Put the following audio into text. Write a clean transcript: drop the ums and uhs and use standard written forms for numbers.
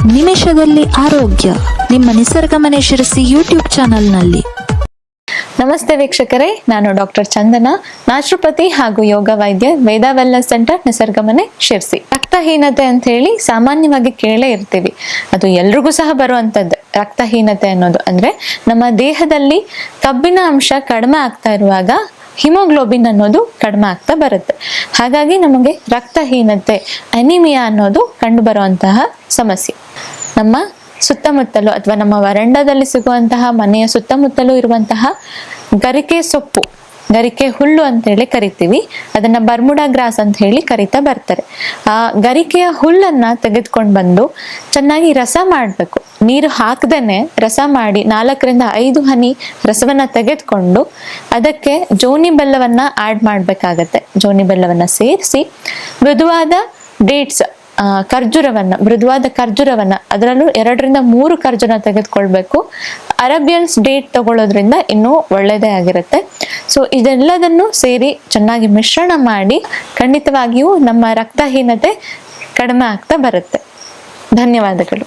ನಿಮಿಷದಲ್ಲಿ ಆರೋಗ್ಯ ನಿಮ್ಮ ನಿಸರ್ಗ ಮನೆ ಶಿರಸಿ ಯೂಟ್ಯೂಬ್ ಚಾನೆಲ್ನಲ್ಲಿ. ನಮಸ್ತೆ ವೀಕ್ಷಕರೇ, ನಾನು ಡಾಕ್ಟರ್ ಚಂದನಾ, ನ್ಯಾಚುರೋಪತಿ ಹಾಗೂ ಯೋಗ ವೈದ್ಯ, ವೇದ ವೆಲ್ನೆಸ್ ಸೆಂಟರ್, ನಿಸರ್ಗಮನೆ, ಶಿರ್ಸಿ. ರಕ್ತಹೀನತೆ ಅಂತ ಹೇಳಿ ಸಾಮಾನ್ಯವಾಗಿ ಕೇಳೇ ಇರ್ತೀವಿ. ಅದು ಎಲ್ರಿಗೂ ಸಹ ಬರುವಂತದ್ದು ರಕ್ತಹೀನತೆ ಅನ್ನೋದು. ಅಂದ್ರೆ ನಮ್ಮ ದೇಹದಲ್ಲಿ ಕಬ್ಬಿಣ ಅಂಶ ಕಡಿಮೆ ಆಗ್ತಾ ಇರುವಾಗ ಹಿಮೋಗ್ಲೋಬಿನ್ ಅನ್ನೋದು ಕಡಿಮೆ ಆಗ್ತಾ ಬರುತ್ತೆ. ಹಾಗಾಗಿ ನಮಗೆ ರಕ್ತಹೀನತೆ, ಅನಿಮಿಯಾ ಅನ್ನೋದು ಕಂಡು ಬರುವಂತಹ ಸಮಸ್ಯೆ. ನಮ್ಮ ಸುತ್ತಮುತ್ತಲು ಅಥವಾ ನಮ್ಮ ವರಂಡದಲ್ಲಿ ಸಿಗುವಂತಹ ಮನೆಯ ಸುತ್ತಮುತ್ತಲೂ ಇರುವಂತಹ ಗರಿಕೆ ಸೊಪ್ಪು, ಗರಿಕೆ ಹುಲ್ಲು ಅಂತ ಹೇಳಿ ಕರಿತೀವಿ, ಅದನ್ನ ಬರ್ಮುಡಾ ಗ್ರಾಸ್ ಅಂತ ಹೇಳಿ ಕರಿತಾ ಬರ್ತಾರೆ. ಆ ಗರಿಕೆಯ ಹುಲ್ಲನ್ನ ತೆಗೆದುಕೊಂಡು ಬಂದು ಚೆನ್ನಾಗಿ ರಸ ಮಾಡಬೇಕು. ನೀರು ಹಾಕದೇನೆ ರಸ ಮಾಡಿ 4 ರಿಂದ 5 ಹನಿ ರಸವನ್ನ ತೆಗೆದುಕೊಂಡು ಅದಕ್ಕೆ ಜೋನಿ ಬೆಲ್ಲವನ್ನ ಆಡ್ ಮಾಡ್ಬೇಕಾಗತ್ತೆ. ಜೋನಿ ಬೆಲ್ಲವನ್ನ ಸೇರಿಸಿ ಮೃದುವಾದ ಡೇಟ್ಸ್, ಮೃದುವಾದ ಖರ್ಜೂರವನ್ನ, ಅದರಲ್ಲೂ 2 ರಿಂದ 3 ಖರ್ಜೂರ ತೆಗೆದುಕೊಳ್ಬೇಕು. ಅರೇಬಿಯನ್ಸ್ ಡೇಟ್ ತಗೊಳ್ಳೋದ್ರಿಂದ ಇನ್ನೂ ಒಳ್ಳೆಯದೇ ಆಗಿರುತ್ತೆ. ಸೊ ಇದೆಲ್ಲದನ್ನು ಸೇರಿ ಚೆನ್ನಾಗಿ ಮಿಶ್ರಣ ಮಾಡಿ ಖಂಡಿತವಾಗಿಯೂ ನಮ್ಮ ರಕ್ತಹೀನತೆ ಕಡಿಮೆ ಆಗ್ತಾ ಬರುತ್ತೆ. ಧನ್ಯವಾದಗಳು.